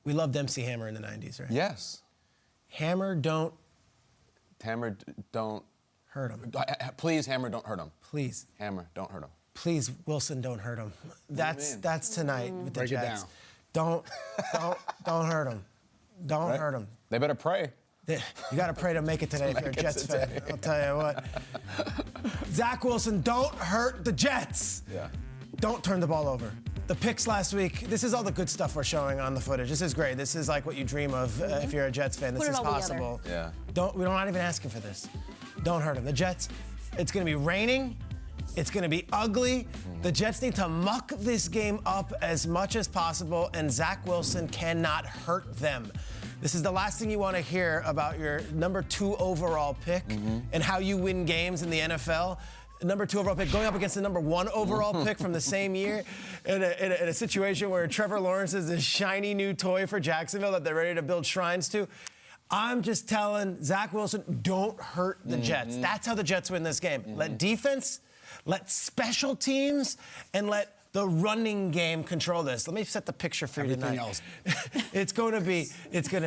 We loved MC Hammer in the 90s, right? Yes. Hammer, don't hurt him. Please, Hammer, don't hurt him. Please. Hammer, don't hurt him. Please, Wilson, don't hurt him. That's tonight with the Break it Jets. down. Don't hurt him. Don't hurt him. They better pray. You got to pray to make it today if you're a Jets fan. I'll tell you what. Zach Wilson, don't hurt the Jets. Yeah. Don't turn the ball over. The picks last week, this is all the good stuff we're showing on the footage. This is great. This is like what you dream of if you're a Jets fan. This is possible. Yeah. We're not even asking for this. Don't hurt them. The Jets, it's going to be raining. It's going to be ugly. The Jets need to muck this game up as much as possible, and Zach Wilson cannot hurt them. This is the last thing you want to hear about your number 2 overall pick and how you win games in the NFL. Number 2 overall pick going up against the number 1 overall pick from the same year in a situation where Trevor Lawrence is this shiny new toy for Jacksonville that they're ready to build shrines to. I'm just telling Zach Wilson, don't hurt the Jets. That's how the Jets win this game. Let defense, let special teams, and let the running game control this. Let me set the picture for you tonight. It's going to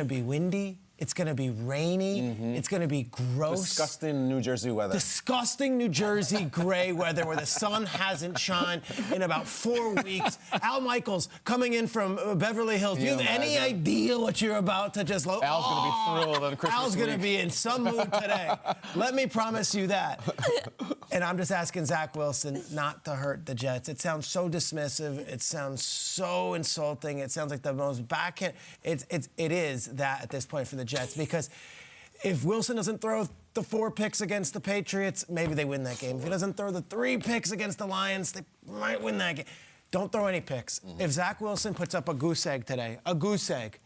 be windy. It's going to be rainy. It's going to be gross. Disgusting New Jersey weather. Disgusting New Jersey gray weather where the sun hasn't shined in about 4 weeks. Al Michaels coming in from Beverly Hills. Do you have any idea what you're about to just... Al's going to be thrilled on Christmas Al's going to week. be in some mood today. Let me promise you that. And I'm just asking Zach Wilson not to hurt the Jets. It sounds so dismissive. It sounds so insulting. It sounds like the most backhand. It is that at this point for the Jets, because if Wilson doesn't throw the 4 picks against the Patriots, maybe they win that game. If he doesn't throw the 3 picks against the Lions, they might win that game. Don't throw any picks. If Zach Wilson puts up a goose egg today, a goose egg,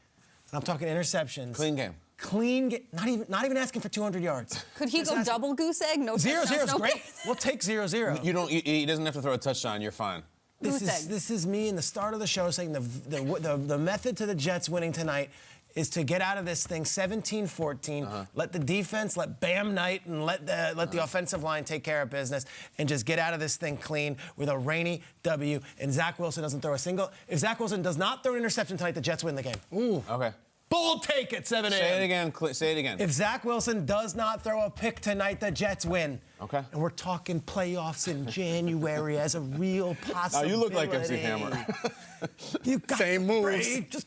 and I'm talking interceptions. Clean game. Clean game. Not even asking for 200 yards. Could he go double goose egg? No 0-0 touchdowns, is no great. picks. We'll take 0-0. He doesn't have to throw a touchdown. You're fine. This is me in the start of the show saying the method to the Jets winning tonight is to get out of this thing 17-14, let the defense, let Bam Knight, and let the offensive line take care of business, and just get out of this thing clean with a rainy W. And Zach Wilson doesn't throw a single. If Zach Wilson does not throw an interception tonight, the Jets win the game. Ooh. Okay. Bold take at 7 a.m. Say it again. Say it again. If Zach Wilson does not throw a pick tonight, the Jets win. Okay. And we're talking playoffs in January as a real possibility. You look like MC Hammer. You got Same moves.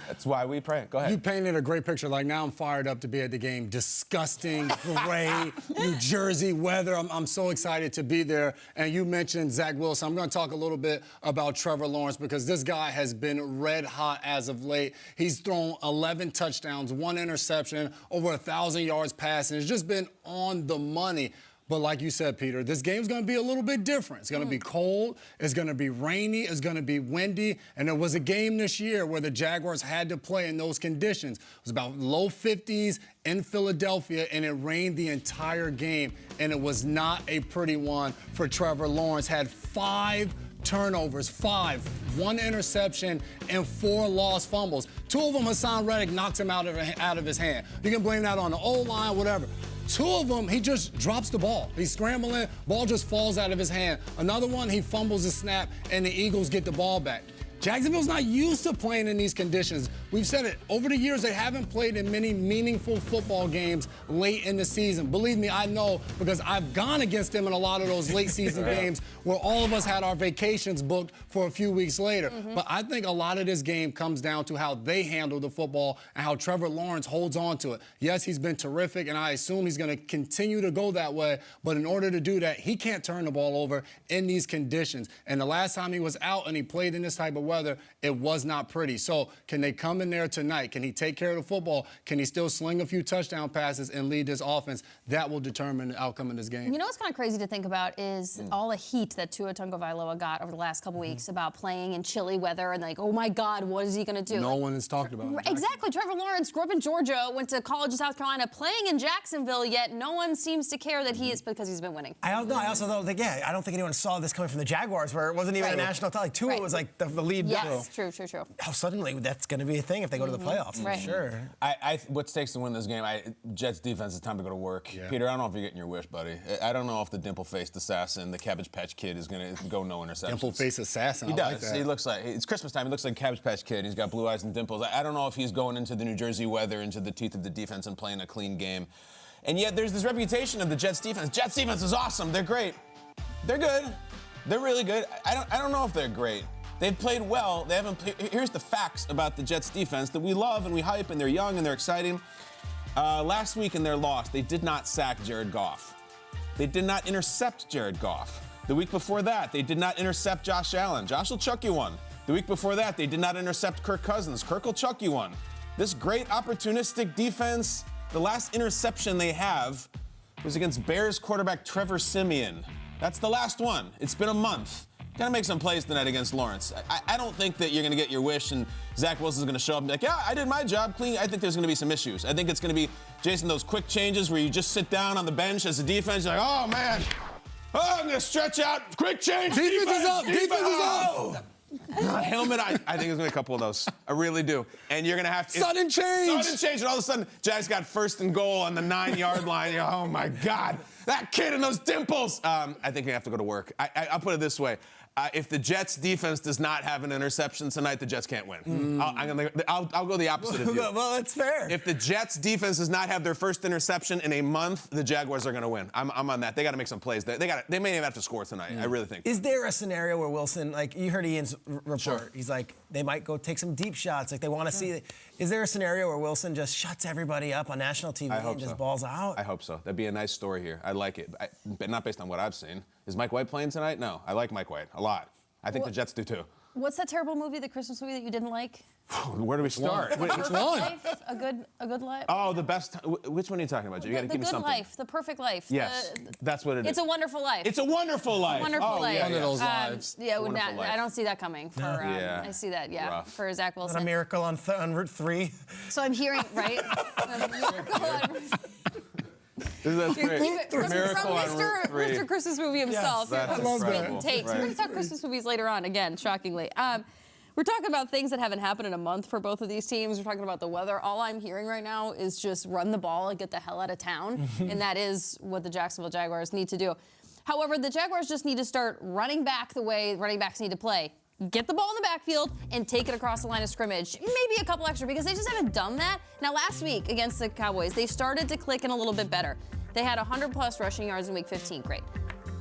That's why we pray. Go ahead. You painted a great picture. Like, now I'm fired up to be at the game. Disgusting, gray, New Jersey weather. I'm so excited to be there. And you mentioned Zach Wilson. I'm going to talk a little bit about Trevor Lawrence, because this guy has been red hot as of late. He's thrown 11 touchdowns, 1 interception, over 1,000 yards passing. It's just been on the money. But like you said, Peter, this game's going to be a little bit different. It's going to be cold. It's going to be rainy. It's going to be windy. And there was a game this year where the Jaguars had to play in those conditions. It was about low 50s in Philadelphia, and it rained the entire game. And it was not a pretty one for Trevor Lawrence. Had 5 turnovers, 5, 1 interception, and 4 lost fumbles. 2 of them, Hassan Reddick knocks him out of his hand. You can blame that on the O-line, whatever. 2 of them, he just drops the ball. He's scrambling, ball just falls out of his hand. Another one, he fumbles the snap, and the Eagles get the ball back. Jacksonville's not used to playing in these conditions. We've said it. Over the years, they haven't played in many meaningful football games late in the season. Believe me, I know, because I've gone against them in a lot of those late season games where all of us had our vacations booked for a few weeks later. But I think a lot of this game comes down to how they handle the football and how Trevor Lawrence holds on to it. Yes, he's been terrific, and I assume he's going to continue to go that way. But in order to do that, he can't turn the ball over in these conditions. And the last time he was out and he played in this type of weather, it was not pretty. So can they come in there tonight? Can he take care of the football? Can he still sling a few touchdown passes and lead this offense? That will determine the outcome of this game. You know what's kind of crazy to think about is all the heat that Tua Tagovailoa got over the last couple weeks about playing in chilly weather, and like, oh my God, what is he going to do? No one has talked about it. Exactly. Trevor Lawrence grew up in Georgia, went to college in South Carolina, playing in Jacksonville, yet no one seems to care that he is, because he's been winning. I also don't think anyone saw this coming from the Jaguars, where it wasn't even a national title. Like, Tua was like the lead read Yes, true. how suddenly that's going to be a thing if they go to the playoffs. Right. Sure. What stakes to win this game? Jets defense, it's time to go to work. Yeah. Peter, I don't know if you're getting your wish, buddy. I don't know if the dimple-faced assassin, the Cabbage Patch Kid, is going to go no interceptions. Dimple-faced assassin. He I does. like that. He looks like, it's Christmas time. He looks like Cabbage Patch Kid. He's got blue eyes and dimples. I don't know if he's going into the New Jersey weather, into the teeth of the defense and playing a clean game. And yet there's this reputation of the Jets defense. Jets defense is awesome. They're great. They're good. They're really good. I don't know if they're great. They've played well. They haven't. Here's the facts about the Jets defense that we love and we hype, and they're young and they're exciting. Last week in their loss, they did not sack Jared Goff. They did not intercept Jared Goff. The week before that, they did not intercept Josh Allen. Josh will chuck you one. The week before that, they did not intercept Kirk Cousins. Kirk will chuck you one. This great opportunistic defense, the last interception they have was against Bears quarterback Trevor Siemian. That's the last one. It's been a month. Gotta make some plays tonight against Lawrence. I don't think that you're gonna get your wish and Zach Wilson's gonna show up and be like, yeah, I did my job clean. I think there's gonna be some issues. I think it's gonna be, Jason, those quick changes where you just sit down on the bench as a defense, you're like, oh man, I'm gonna stretch out, quick change. Defense is up. Defense is up. Helmet, I think there's gonna be a couple of those. I really do. And you're gonna have to. Sudden change. Sudden change, and all of a sudden, Jags got 1st and goal on the 9-yard line. You're, oh my God, that kid and those dimples. I think you have to go to work. I'll put it this way. If the Jets defense does not have an interception tonight, the Jets can't win. I'll go the opposite of you. Well, that's fair. If the Jets defense does not have their first interception in a month, the Jaguars are going to win. I'm on that. They got to make some plays. They may even have to score tonight. I really think. Is there a scenario where Wilson, like you heard Ian's report, Sure. he's like, they might go take some deep shots, like they want to see. Is there a scenario where Wilson just shuts everybody up on national TV and just balls out? I hope so. That'd be a nice story here. I like it, but not based on what I've seen. Is Mike White playing tonight? No. I like Mike White a lot. I think the Jets do too. What's that terrible movie, the Christmas movie that you didn't like? Where do we start? Which one? Life, a good life. Oh, the best. Which one are you talking about, Jay? You got to The give me Good something. Life, the perfect life. Yes, that's what it is. It's a Wonderful Life. It's a wonderful life. Wonderful oh, life. Yeah, One of those lives. Yeah, Wonderful life. I don't see that coming. For Yeah. I see that. Yeah, Rough. for Zach A Wilson. miracle on Route 3. So I'm hearing right. A miracle on Route That's great. From Miracle on Route 3. Mr. Christmas movie himself. That's Here comes incredible. Takes. We're going to talk Christmas movies later on, again, shockingly. We're talking about things that haven't happened in a month for both of these teams. We're talking about the weather. All I'm hearing right now is just run the ball and get the hell out of town. And that is what the Jacksonville Jaguars need to do. However, the Jaguars just need to start running back the way running backs need to play. Get the ball in the backfield and take it across the line of scrimmage. Maybe a couple extra because they just haven't done that. Now, last week against the Cowboys, they started to click in a little bit better. They had 100-plus rushing yards in Week 15. Great.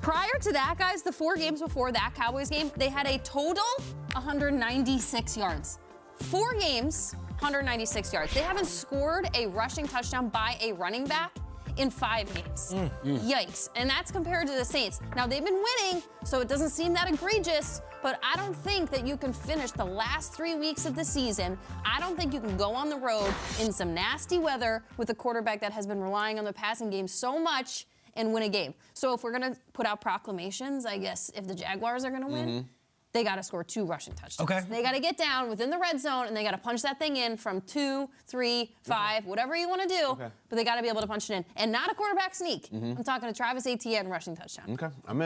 Prior to that, guys, the 4 games before that Cowboys game, they had a total 196 yards. 4 games, 196 yards. They haven't scored a rushing touchdown by a running back in 5 games. Yikes. And that's compared to the Saints. Now, they've been winning, so it doesn't seem that egregious, but I don't think that you can finish the last 3 weeks of the season. I don't think you can go on the road in some nasty weather with a quarterback that has been relying on the passing game so much and win a game. So if we're going to put out proclamations, I guess if the Jaguars are going to win, they got to score 2 rushing touchdowns. Okay. They got to get down within the red zone, and they got to punch that thing in from 2, 3, 5, whatever you want to do, but they got to be able to punch it in. And not a quarterback sneak. I'm talking to Travis Etienne rushing touchdown. Okay, I'm in.